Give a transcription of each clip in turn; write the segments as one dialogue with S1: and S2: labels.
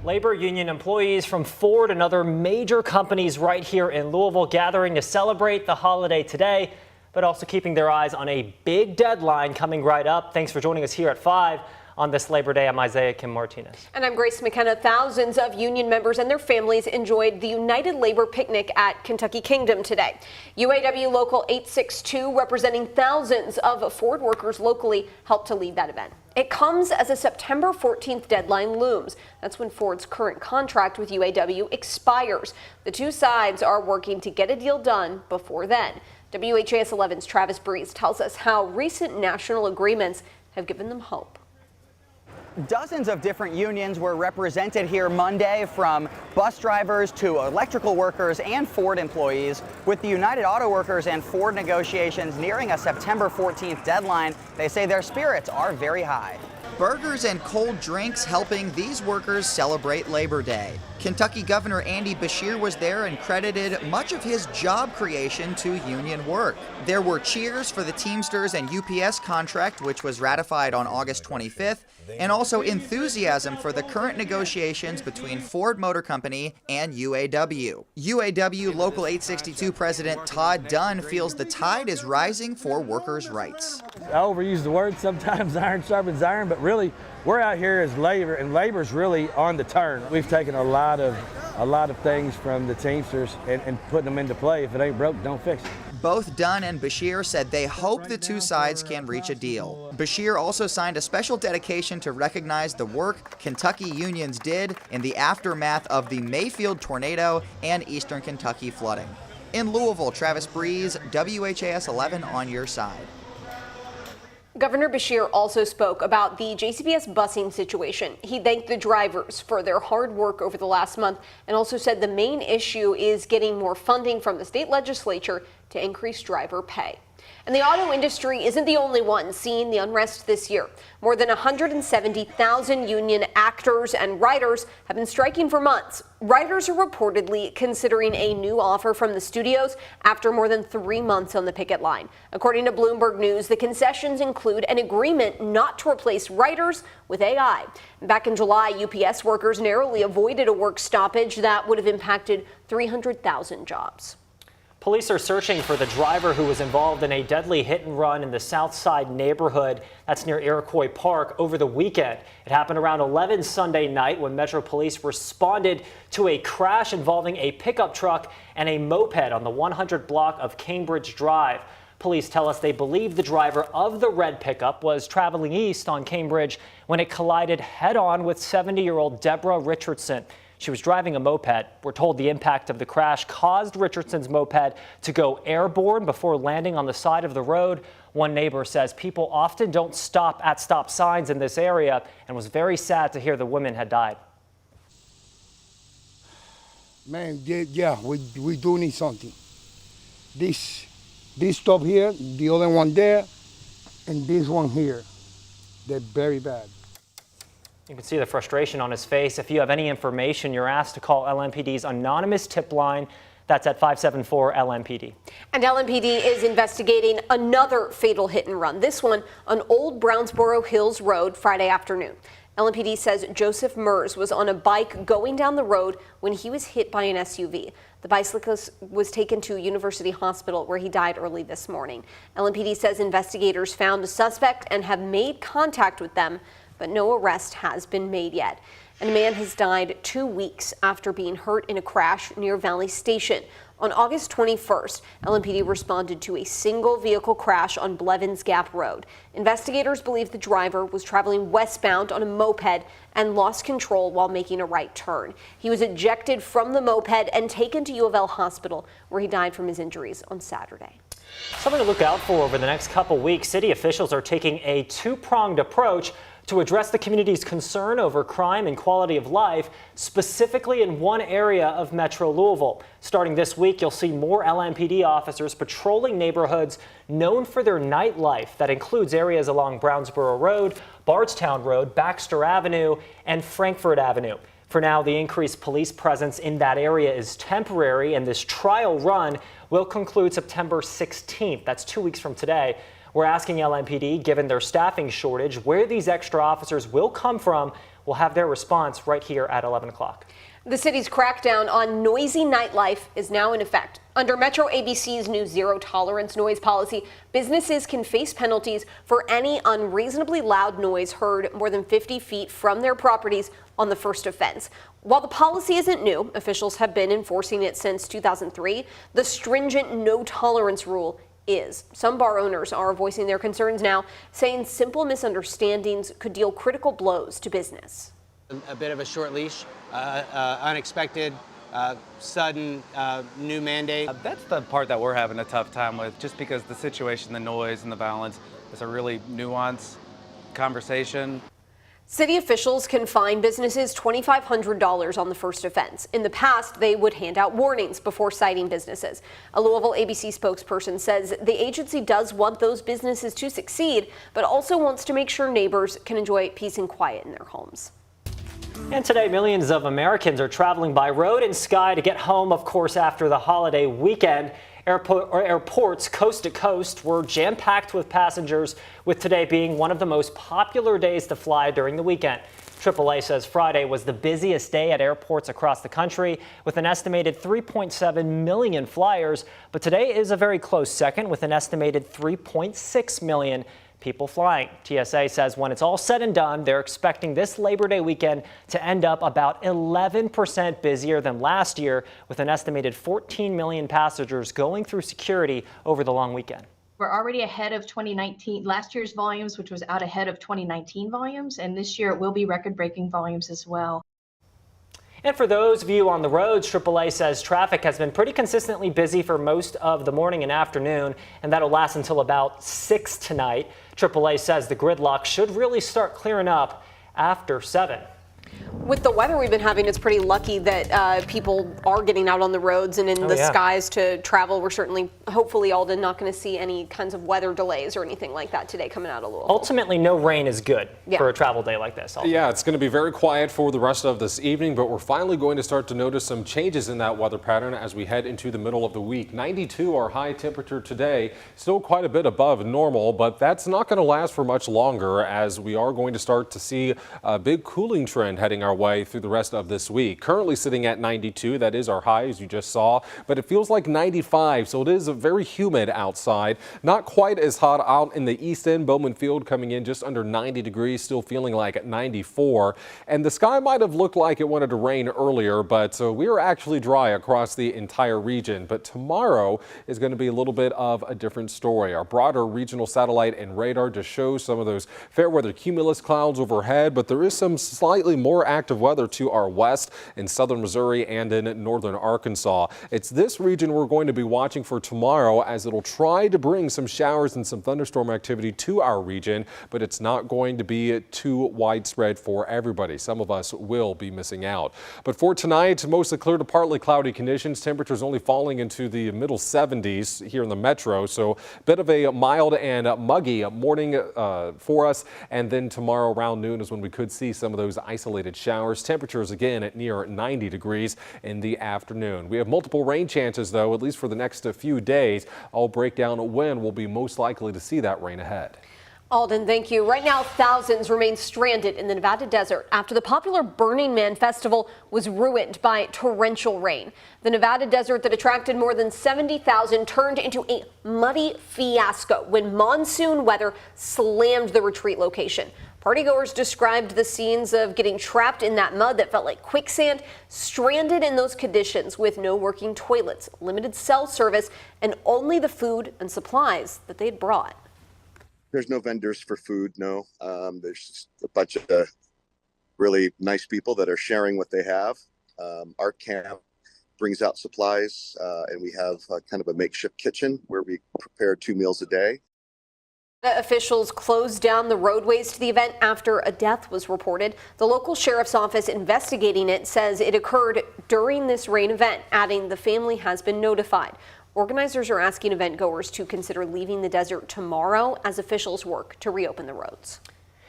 S1: Labor union employees from Ford and other major companies right here in Louisville gathering to celebrate the holiday today, but also keeping their eyes on a big deadline coming right up. Thanks for joining us here at 5 on this Labor Day. I'm Isaiah Kim Martinez.
S2: And I'm Grace McKenna. Thousands of union members and their families enjoyed the United Labor Picnic at Kentucky Kingdom today. UAW Local 862, representing thousands of Ford workers locally, helped to lead that event. It comes as a September 14th deadline looms. That's when Ford's current contract with UAW expires. The two sides are working to get a deal done before then. WHAS11's Travis Breeze tells us how recent national agreements have given them hope.
S3: Dozens of different unions were represented here Monday, from bus drivers to electrical workers and Ford employees. With the United Auto Workers and Ford negotiations nearing a September 14th deadline, they say their spirits are very high.
S4: Burgers and cold drinks helping these workers celebrate Labor Day. Kentucky Governor Andy Beshear was there and credited much of his job creation to union work. There were cheers for the Teamsters and UPS contract, which was ratified on August 25th, and also enthusiasm for the current negotiations between Ford Motor Company and UAW. UAW Local 862 President Todd Dunn feels the tide is rising for workers' rights.
S5: I overuse the word sometimes, iron sharpens iron, but really we're out here as labor, and labor's really on the turn. We've taken a lot of things from the Teamsters and putting them into play. If it ain't broke, don't fix it.
S4: Both Dunn and Beshear said they hope the two sides can reach a deal. Beshear also signed a special dedication to recognize the work Kentucky unions did in the aftermath of the Mayfield tornado and Eastern Kentucky flooding. In Louisville, Travis Breeze, WHAS 11 on your side.
S2: Governor Beshear also spoke about the JCPS busing situation. He thanked the drivers for their hard work over the last month and also said the main issue is getting more funding from the state legislature to increase driver pay. And the auto industry isn't the only one seeing the unrest this year. More than 170,000 union actors and writers have been striking for months. Writers are reportedly considering a new offer from the studios after more than 3 months on the picket line. According to Bloomberg News, the concessions include an agreement not to replace writers with AI. Back in July, UPS workers narrowly avoided a work stoppage that would have impacted 300,000 jobs.
S1: Police are searching for the driver who was involved in a deadly hit and run in the South Side neighborhood that's near Iroquois Park over the weekend. It happened around 11 Sunday night when Metro Police responded to a crash involving a pickup truck and a moped on the 100 block of Cambridge Drive. Police tell us they believe the driver of the red pickup was traveling east on Cambridge when it collided head-on with 70-year-old Deborah Richardson. She was driving a moped. We're told the impact of the crash caused Richardson's moped to go airborne before landing on the side of the road. One neighbor says people often don't stop at stop signs in this area and was very sad to hear the woman had died.
S6: Man, yeah, we do need something. This stop here, the other one there, and this one here, they're very bad.
S1: You can see the frustration on his face. If you have any information, you're asked to call LMPD's anonymous tip line. That's at 574-LMPD. And
S2: LMPD is investigating another fatal hit and run, this one on Old Brownsboro Hills Road Friday afternoon. LMPD says Joseph Mers was on a bike going down the road when he was hit by an SUV. The bicyclist was taken to University Hospital where he died early this morning. LMPD says investigators found a suspect and have made contact with them, but no arrest has been made yet. And a man has died 2 weeks after being hurt in a crash near Valley Station. On August 21st, LMPD responded to a single vehicle crash on Blevins Gap Road. Investigators believe the driver was traveling westbound on a moped and lost control while making a right turn. He was ejected from the moped and taken to U of L Hospital, where he died from his injuries on Saturday.
S1: Something to look out for over the next couple weeks. City officials are taking a two-pronged approach to address the community's concern over crime and quality of life, specifically in one area of Metro Louisville. Starting this week, you'll see more LMPD officers patrolling neighborhoods known for their nightlife. That includes areas along Brownsboro Road, Bardstown Road, Baxter Avenue, and Frankfort Avenue. For now, the increased police presence in that area is temporary, and this trial run will conclude September 16th. That's 2 weeks from today. We're asking LMPD, given their staffing shortage, where these extra officers will come from. We'll have their response right here at 11 o'clock.
S2: The city's crackdown on noisy nightlife is now in effect. Under Metro ABC's new zero-tolerance noise policy, businesses can face penalties for any unreasonably loud noise heard more than 50 feet from their properties on the first offense. While the policy isn't new, officials have been enforcing it since 2003. The stringent no-tolerance rule is. Some bar owners are voicing their concerns now, saying simple misunderstandings could deal critical blows to business.
S7: A bit of a short leash, unexpected, sudden new mandate.
S8: That's the part that we're having a tough time with, just because the situation, the noise and the violence is a really nuanced conversation.
S2: City officials can fine businesses $2,500 on the first offense. In the past, they would hand out warnings before citing businesses. A Louisville ABC spokesperson says the agency does want those businesses to succeed, but also wants to make sure neighbors can enjoy peace and quiet in their homes.
S1: And today, millions of Americans are traveling by road and sky to get home, of course, after the holiday weekend. Airports coast to coast were jam-packed with passengers, with today being one of the most popular days to fly during the weekend. AAA says Friday was the busiest day at airports across the country, with an estimated 3.7 million flyers. But today is a very close second, with an estimated 3.6 million people flying. TSA says when it's all said and done, they're expecting this Labor Day weekend to end up about 11% busier than last year, with an estimated 14 million passengers going through security over the long weekend.
S9: We're already ahead of 2019, last year's volumes, which was out ahead of 2019 volumes, and this year it will be record-breaking volumes as well.
S1: And for those of you on the roads, AAA says traffic has been pretty consistently busy for most of the morning and afternoon, and that'll last until about 6 tonight. AAA says the gridlock should really start clearing up after 7.
S2: With the weather we've been having, it's pretty lucky that people are getting out on the roads and in the skies to travel. We're certainly, hopefully, Alden, not going to see any kinds of weather delays or anything like that today coming out of Louisville.
S1: Ultimately, no rain is good for a travel day like this. Alden.
S10: Yeah, it's going to be very quiet for the rest of this evening, but we're finally going to start to notice some changes in that weather pattern as we head into the middle of the week. 92, our high temperature today, still quite a bit above normal, but that's not going to last for much longer, as we are going to start to see a big cooling trend heading our way through the rest of this week. Currently sitting at 92, that is our high, as you just saw, but it feels like 95, so it is very humid outside. Not quite as hot out in the east end. Bowman Field coming in just under 90 degrees, still feeling like at 94. And the sky might have looked like it wanted to rain earlier, but we are actually dry across the entire region. But tomorrow is going to be a little bit of a different story. Our broader regional satellite and radar just shows some of those fair weather cumulus clouds overhead, but there is some slightly more active weather to our west in southern Missouri and in northern Arkansas. It's this region we're going to be watching for tomorrow, as it'll try to bring some showers and some thunderstorm activity to our region, but it's not going to be too widespread for everybody. Some of us will be missing out. But for tonight, mostly clear to partly cloudy conditions. Temperatures only falling into the middle 70s here in the metro, so a bit of a mild and muggy morning for us. And then tomorrow around noon is when we could see some of those isolated showers. Temperatures again at near 90 degrees in the afternoon. We have multiple rain chances, though, at least for the next few days. I'll break down when we'll be most likely to see that rain ahead.
S2: Alden, thank you. Right now, thousands remain stranded in the Nevada desert after the popular Burning Man festival was ruined by torrential rain. The Nevada desert that attracted more than 70,000 turned into a muddy fiasco when monsoon weather slammed the retreat location. Partygoers described the scenes of getting trapped in that mud that felt like quicksand, stranded in those conditions with no working toilets, limited cell service, and only the food and supplies that they had brought.
S11: There's no vendors for food, no. There's just a bunch of really nice people that are sharing what they have. Our camp brings out supplies, and we have kind of a makeshift kitchen where we prepare 2 meals a day.
S2: Officials closed down the roadways to the event after a death was reported. The local sheriff's office investigating it says it occurred during this rain event, adding the family has been notified. Organizers are asking event goers to consider leaving the desert tomorrow as officials work to reopen the roads.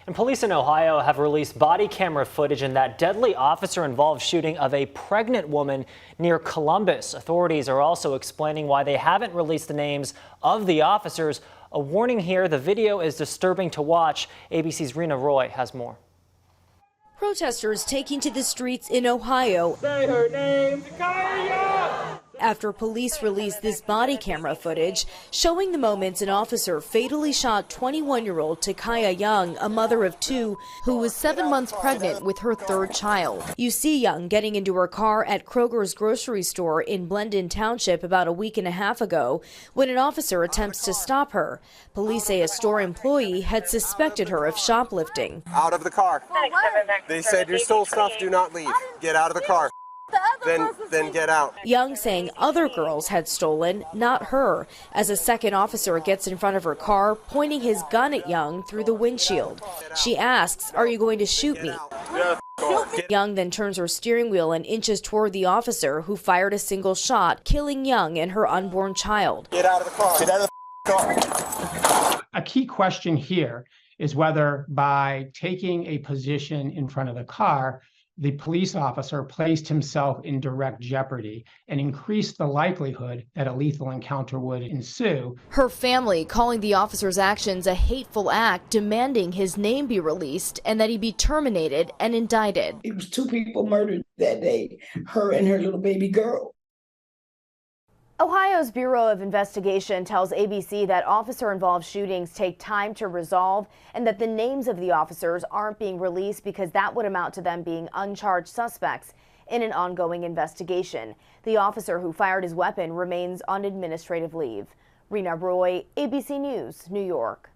S1: And police in Ohio have released body camera footage in that deadly officer-involved shooting of a pregnant woman near Columbus. Authorities are also explaining why they haven't released the names of the officers. A warning here, the video is disturbing to watch. ABC's Rena Roy has more.
S12: Protesters taking to the streets in Ohio.
S13: Say her name, Takaya!
S12: After police released this body camera footage showing the moments an officer fatally shot 21-year-old Takaya Young, a mother of two, who was 7 months pregnant with her third child. You see Young getting into her car at Kroger's grocery store in Blendon Township about a week and a half ago when an officer attempts to stop her. Police say a store employee had suspected her of shoplifting.
S14: Out of the car. They said, "You stole stuff, do not leave. Get out of the car." Then get out.
S12: Young saying other girls had stolen, not her, as a second officer gets in front of her car, pointing his gun at Young through the windshield. She asks, "Are you going to shoot me?" Young then turns her steering wheel and inches toward the officer, who fired a single shot, killing Young and her unborn child.
S14: Get out of the car. Get out of the car.
S15: A key question here is whether by taking a position in front of the car, the police officer placed himself in direct jeopardy and increased the likelihood that a lethal encounter would ensue.
S12: Her family calling the officer's actions a hateful act, demanding his name be released and that he be terminated and indicted.
S16: It was 2 people murdered that day, her and her little baby girl.
S2: Ohio's Bureau of Investigation tells ABC that officer-involved shootings take time to resolve and that the names of the officers aren't being released because that would amount to them being uncharged suspects in an ongoing investigation. The officer who fired his weapon remains on administrative leave. Rena Roy, ABC News, New York.